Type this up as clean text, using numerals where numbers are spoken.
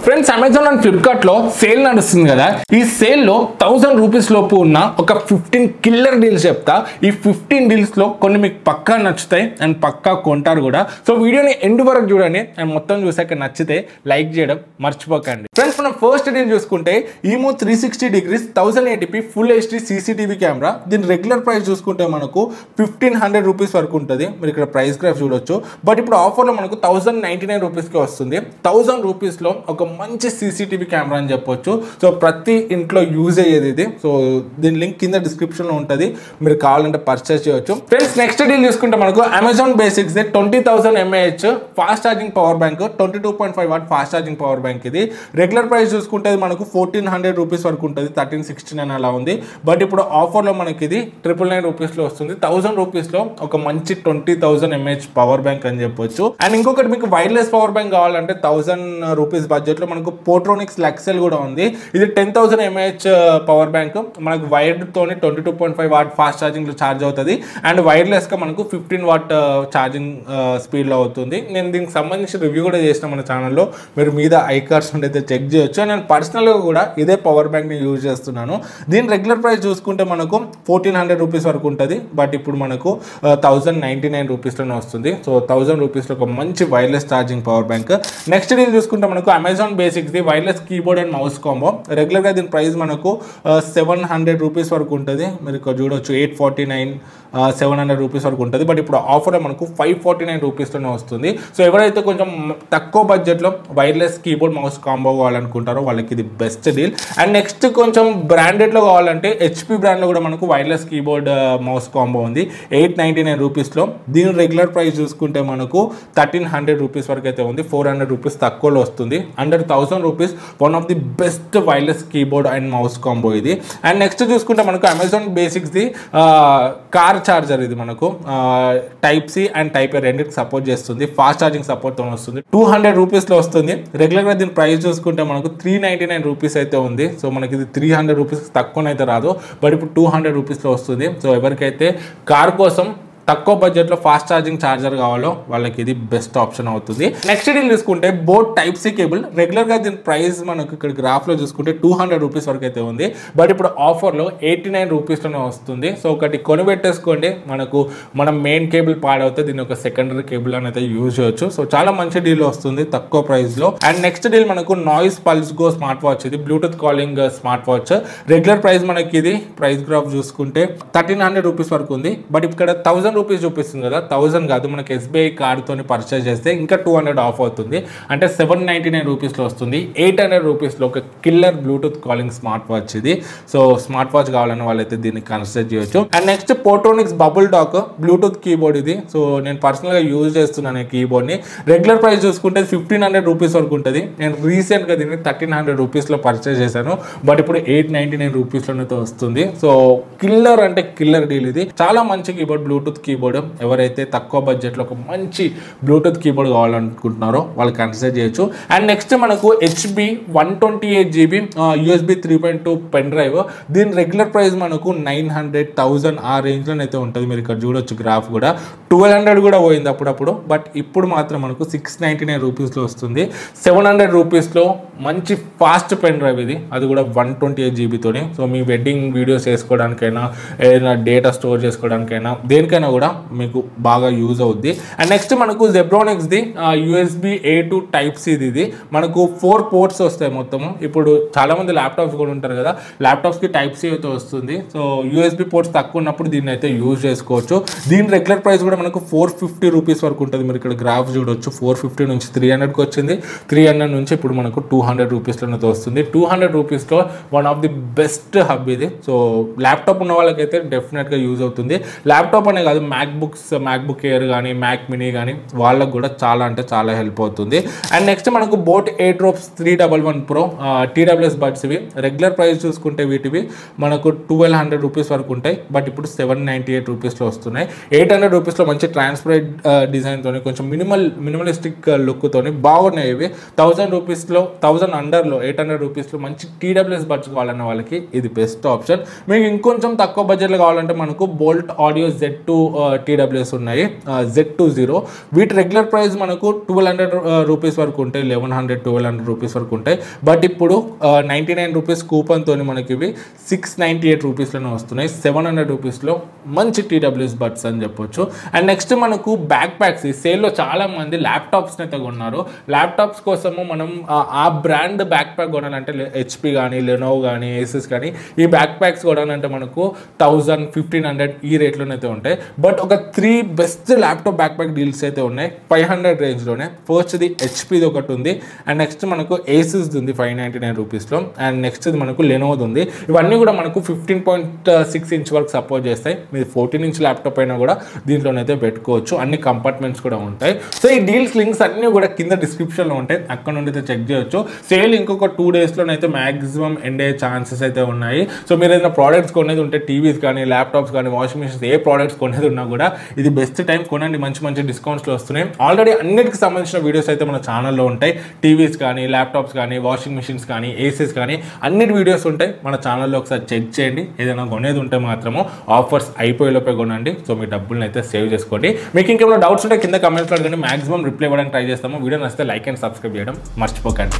Friends, Amazon and Flipkart లో sale నడుస్తుంది కదా. ఈ సేల్ లో 1000 రూపీస్ లోపు ఉన్న ఒక 15 కిల్లర్ డీల్స్ చెప్తా. ఈ 15 డీల్స్ లో కొన్ని మీకు పక్కా నచ్చుతాయి అండ్ పక్కా కొంటారు కూడా. సో వీడియోని ఎండ్ వరకు చూడండి అండ్ మొత్తం చూసాక నచ్చితే లైక్ చేయడం మర్చిపోకండి. ఫ్రెండ్స్, మనం ఫస్ట్ డీల్ చూసుకుంటే ఈమో 360 degrees 1080p full HD CCTV camera. దీని రెగ్యులర్ ప్రైస్ చూసుకుంటే మనకు 1500 రూపీస్ వరకు ఉంటుంది. మీరు ఇక్కడ ప్రైస్ గ్రాఫ్ చూడొచ్చు. బట్ ఇప్పుడు ఆఫర్లో మనకు 1099 రూపీస్కి వస్తుంది. 1000 రూపీస్లో ఒక మంచి సీసీటీవీ కెమెరా అని చెప్పొచ్చు. సో ప్రతి ఇంట్లో యూజ్ అయ్యేది ఇది. సో దీని లింక్ కింద డిస్క్రిప్షన్లో ఉంటుంది, మీరు కావాలంటే పర్చేస్ చేయొచ్చు. ఫ్రెండ్స్, నెక్స్ట్ డీల్ చూసుకుంటే మనకు Amazon basics 20,000 mAh fast charging power bank, 22.5 watt fast charging power bank. ఇది రెగ్యులర్ ప్రైస్ చూసుకుంటే మనకు 1400 రూపీస్ వరకు ఉంటుంది, 1369 అలా ఉంది. బట్ ఇప్పుడు ఆఫర్లో మనకి ఇది 999 రూపీస్లో వస్తుంది. 1000 రూపీస్లో ఒక మంచి 20,000 mAh పవర్ బ్యాంక్ అని చెప్పొచ్చు. అండ్ ఇంకొకటి మీకు వైర్లెస్ పవర్ బ్యాంక్ కావాలంటే 1000 రూపీస్ బడ్జెట్లో మనకు పోట్రోనిక్స్ లెక్సెల్ కూడా ఉంది. ఇది 10,000 mAh పవర్ బ్యాంక్. మనకు వైర్డ్ తోని 22.5 వాట్ ఫాస్ట్ ఛార్జింగ్ లో ఛార్జ్ అవుతుంది. అండ్ వైర్లెస్ గా మనకు 15 వాట్ ఛార్జింగ్ స్పీడ్ లో అవుతుంది. నేను దీనికి సంబంధించి రివ్యూ కూడా చేసిన మన ఛానల్లో, మీరు మీద ఐ కార్డ్స్ ఉంటే చెక్ చేయొచ్చు. నేను పర్సనల్ గా కూడా ఇదే పవర్ బ్యాంక్ ని యూజ్ చేస్తున్నాను. దీని రెగ్యులర్ ప్రైస్ చూసుకుంటే మనకు 1400 రూపీస్ వరకు ఉంటుంది. బట్ ఇప్పుడు మనకు 1099 రూపీస్లోనే వస్తుంది. సో 1000 రూపీస్లో ఒక మంచి wireless charging power bank. Next deal చూసుకుంటే మనకు Amazon basics the wireless keyboard and mouse combo. రెగ్యులర్గా దీని ప్రైస్ మనకు 700 రూపీస్ వరకు ఉంటుంది. మీరు ఇక్కడ చూడొచ్చు 849 700 రూపీస్ వరకు ఉంటుంది. బట్ ఇప్పుడు ఆఫర్లో మనకు 549 రూపీస్లోనే వస్తుంది. సో ఎవరైతే కొంచెం తక్కువ బడ్జెట్లో వైర్లెస్ కీబోర్డ్ మౌస్ కాంబో కావాలనుకుంటారో వాళ్ళకి ఇది బెస్ట్ డీల్. అండ్ నెక్స్ట్ కొంచెం బ్రాండెడ్లో కావాలంటే HP బ్రాండ్లో కూడా మనకు వైర్లెస్ కీబోర్డ్ మౌస్ కాంబో ఉంది 899 రూపీస్లో. దీని రెగ్యులర్ ప్రైస్ చూసుకుంటే మనకు 1300 రూపీస్ వరకు అయితే ఉంది. 400 రూపీస్ తక్కువలో వస్తుంది. Under 1000 rupees one of the best wireless keyboard and mouse combo ఇది. అండ్ నెక్స్ట్ చూసుకుంటే మనకు Amazon basics the car charger. ఇది మనకు టైప్ సి అండ్ టైప్ ఏ రెండింటికి సపోర్ట్ చేస్తుంది. ఫాస్ట్ ఛార్జింగ్ సపోర్ట్తో వస్తుంది. 200 రూపీస్లో వస్తుంది. రెగ్యులర్గా దీని ప్రైస్ చూసుకుంటే మనకు 399 రూపీస్ అయితే ఉంది. సో మనకి ఇది 300 రూపీస్ తక్కువనైతే రాదు. బట్ ఇప్పుడు 200 రూపీస్లో వస్తుంది. సో ఎవరికైతే కార్ కోసం తక్కువ బడ్జెట్లో ఫాస్ట్ ఛార్జింగ్ ఛార్జర్ కావాలో వాళ్ళకి ఇది బెస్ట్ ఆప్షన్ అవుతుంది. నెక్స్ట్ డీల్ చూసుకుంటే బోట్ టైప్ సి కేబుల్. రెగ్యులర్గా దీని ప్రైస్ మనకు ఇక్కడ గ్రాఫ్లో చూసుకుంటే 200 రూపీస్ వరకు అయితే ఉంది. బట్ ఇప్పుడు ఆఫర్లో 89 రూపీస్లోనే వస్తుంది. సో ఒకటి కొనిపెట్టేసుకోండి. మన మెయిన్ కేబుల్ పాడవుతుంది, దీని ఒక సెకండరీ కేబుల్ అని అయితే యూజ్ చేయొచ్చు. సో చాలా మంచి డీల్ వస్తుంది తక్కువ ప్రైస్లో. అండ్ నెక్స్ట్ డీల్ మనకు noise pulse go smart watch. ఇది bluetooth calling smart watch. Regular price మనకి ఇది ప్రైస్ గ్రాఫ్ చూసుకుంటే 1300 రూపీస్ వరకు ఉంది. బట్ ఇక్కడ 1000 రూపీస్ చూపిస్తుంది కదా, 1000 కాదు, మనకి SBI కార్డుతో పర్చేస్ చేస్తే ఇంకా 200 ఆఫ్ అవుతుంది. అంటే 799 రూపీస్లో వస్తుంది. 800 రూపీస్లో ఒక killer bluetooth calling smart watch ఇది. సో స్మార్ట్ వాచ్ కావాలని వాళ్ళైతే దీన్ని కన్సిడర్ చేయొచ్చు. And next Portronics bubble dock bluetooth keyboard. ఇది సో నేను పర్సనల్గా యూజ్ చేస్తున్నాను ఈ కీబోర్డ్ని. రెగ్యులర్ ప్రైస్ చూసుకుంటే 1500 రూపీస్ వరకు ఉంటుంది. నేను రీసెంట్గా దీన్ని 1300 రూపీస్లో పర్చేస్ చేశాను. బట్ ఇప్పుడు 899 రూపీస్లోనైతే వస్తుంది. సో కిల్లర్ అంటే కిల్లర్ డీల్ ఇది. చాలా మంచి కీబోర్డ్, బ్లూటూత్ కీబోర్డ్. ఎవరైతే తక్కువ బడ్జెట్లో ఒక మంచి బ్లూటూత్ కీబోర్డ్ కావాలనుకుంటున్నారో వాళ్ళు కన్సిడర్ చేయొచ్చు. అండ్ నెక్స్ట్ మనకు HP 128GB USB 3.2 pen drive. దీని రెగ్యులర్ ప్రైస్ మనకు 900 1000 ఆ రేంజ్లోనైతే ఉంటుంది. మీరు ఇక్కడ చూడొచ్చు గ్రాఫ్ కూడా 1200 కూడా పోయింది అప్పుడప్పుడు. బట్ ఇప్పుడు మాత్రం మనకు 699 రూపీస్లో వస్తుంది. 700 రూపీస్లో మంచి ఫాస్ట్ పెన్ డ్రైవ్ ఇది, అది కూడా 128GBతోనే. సో మీ వెడ్డింగ్ వీడియోస్ వేసుకోవడానికైనా, ఏదైనా డేటా స్టోర్ చేసుకోవడానికైనా, దేనికైనా కూడా మీకు బాగా యూజ్ అవుద్ది. అండ్ నెక్స్ట్ మనకు Zebronics the USB A to Type C ఇది. మనకు 4 పోర్ట్స్ వస్తాయి మొత్తము. ఇప్పుడు చాలా మంది ల్యాప్టాప్స్ కూడా ఉంటారు కదా, ల్యాప్టాప్స్కి Type C అయితే వస్తుంది. సో USB పోర్ట్స్ తక్కువ ఉన్నప్పుడు దీన్ని అయితే యూజ్ చేసుకోవచ్చు. దీని రెగ్యులర్ ప్రైస్ కూడా మనకు 450 రూపీస్ వరకు ఉంటుంది. మీరు ఇక్కడ గ్రాఫ్ చూడొచ్చు. 450 నుంచి 300కి వచ్చింది. 300 నుంచి ఇప్పుడు మనకు 200 రూపీస్లోనైతే వస్తుంది. 200 రూపీస్లో one of the best hub ఇది. సో ల్యాప్టాప్ ఉన్న వాళ్ళకైతే డెఫినెట్గా యూజ్ అవుతుంది. ల్యాప్టాప్ అనే కాదు, మ్యాక్బుక్ ఎయిర్ కానీ, మ్యాక్ మినీ కానీ వాళ్ళకు కూడా చాలా అంటే చాలా హెల్ప్ అవుతుంది. అండ్ నెక్స్ట్ మనకు బోట్ ఎయిర్డ్రాప్స్ 311 Pro TWS బడ్స్. ఇవి రెగ్యులర్ ప్రైస్ చూసుకుంటే వీటివి మనకు 1200 రూపీస్ వరకు ఉంటాయి. బట్ ఇప్పుడు 798 రూపీస్లో వస్తున్నాయి. 800 రూపీస్లో మంచి ట్రాన్స్పరెంట్ డిజైన్తో కొంచెం మినిమలిస్టిక్ లుక్తో బాగున్నాయి ఇవి. 1000 రూపీస్లో 1000 అండర్లో 800 రూపీస్లో మంచి టీడబ్ల్యూఎస్ బడ్స్ కావాలన్న వాళ్ళకి ఇది బెస్ట్ ఆప్షన్. మీకు ఇంకొంచెం తక్కువ బడ్జెట్లో కావాలంటే మనకు బోల్ట్ ఆడియో Z2 టీడబ్ల్యూఎస్ ఉన్నాయి, Z20. వీటి రెగ్యులర్ ప్రైస్ మనకు 1200 రూపీస్ వరకు ఉంటాయి, 1100-1200 రూపీస్ వరకు ఉంటాయి. బట్ ఇప్పుడు 99 రూపీస్ కూపన్తో మనకి ఇవి 698 రూపీస్లోనే వస్తున్నాయి, 700 రూపీస్లో మంచి టీడబ్ల్యూఎస్ బడ్స్ అని చెప్పొచ్చు. అండ్ నెక్స్ట్ మనకు బ్యాక్ ప్యాక్స్ ఈ సేల్లో చాలా మంది ల్యాప్టాప్స్ని అయితే కొన్నారు. ల్యాప్టాప్స్ కోసము మనం ఆ బ్రాండ్ బ్యాక్ ప్యాక్ కొనాలంటే HP కానీ లెనోవో కానీ ఏసెస్ కానీ ఈ బ్యాక్ ప్యాక్స్ కొనాలంటే మనకు 1000-1500 ఈ రేట్లోనైతే ఉంటాయి. బట్ ఒక 3 best laptop back pack deals అయితే ఉన్నాయి 500 రేంజ్లోనే. ఫస్ట్ది HPది ఒకటి ఉంది, అండ్ నెక్స్ట్ మనకు ఏసెస్ది ఉంది 599 రూపీస్లో, అండ్ నెక్స్ట్ది మనకు లెనోవోది ఉంది. ఇవన్నీ కూడా మనకు 15.6 ఇంచ్ వరకు సపోర్ట్ చేస్తాయి. మీరు 14 ఇంచ్ ల్యాప్టాప్ అయినా కూడా దీంట్లోనైతే పెట్టుకోవచ్చు, అన్ని కంపార్ట్మెంట్స్ కూడా ఉంటాయి. సో ఈ డీల్స్ లింక్స్ అన్నీ కూడా కింద డిస్క్రిప్షన్లో ఉంటాయి, అక్కడ నుండి అయితే చెక్ చేయొచ్చు. సేల్ ఇంకొక 2 డేస్లోనైతే మ్యాక్సిమం ఎండ్ అయ్యే ఛాన్సెస్ అయితే ఉన్నాయి. సో మీరు ఏదైనా ప్రోడక్ట్స్ కొనేది ఉంటే టీవీస్ కానీ ల్యాప్టాప్స్ కానీ వాషింగ్ మిషన్స్ ఏ ప్రోడక్ట్స్ కొనేది ఉన్నా కూడా ఇది బెస్ట్ టైం, కొనండి, మంచి మంచి డిస్కౌంట్స్లో వస్తున్నాయి. ఆల్రెడీ అన్నిటికి సంబంధించిన వీడియోస్ అయితే మన ఛానల్లో ఉంటాయి. టీవీస్ కానీ ల్యాప్టాప్స్ కానీ వాషింగ్ మిషన్స్ కానీ ఏసీస్ కానీ అన్నిటి వీడియోస్ ఉంటాయి మన ఛానల్లో, ఒకసారి చెక్ చేయండి. ఏదైనా కొనేది ఉంటే మాత్రము ఆఫర్స్ అయిపోయేలోపే కొనండి. సో మీ డబ్బులను అయితే సేవ్ చేసుకోండి. మీకు ఇంకేమైనా డౌట్స్ ఉంటే కింద కమెంట్స్లో అడగండి, మాక్సిమం రిప్లై ఇవ్వడానికి ట్రై చేస్తాము. వీడియో నచ్చితే లైక్ అండ్ సబ్స్క్రైబ్ చేయడం మర్చిపోకండి.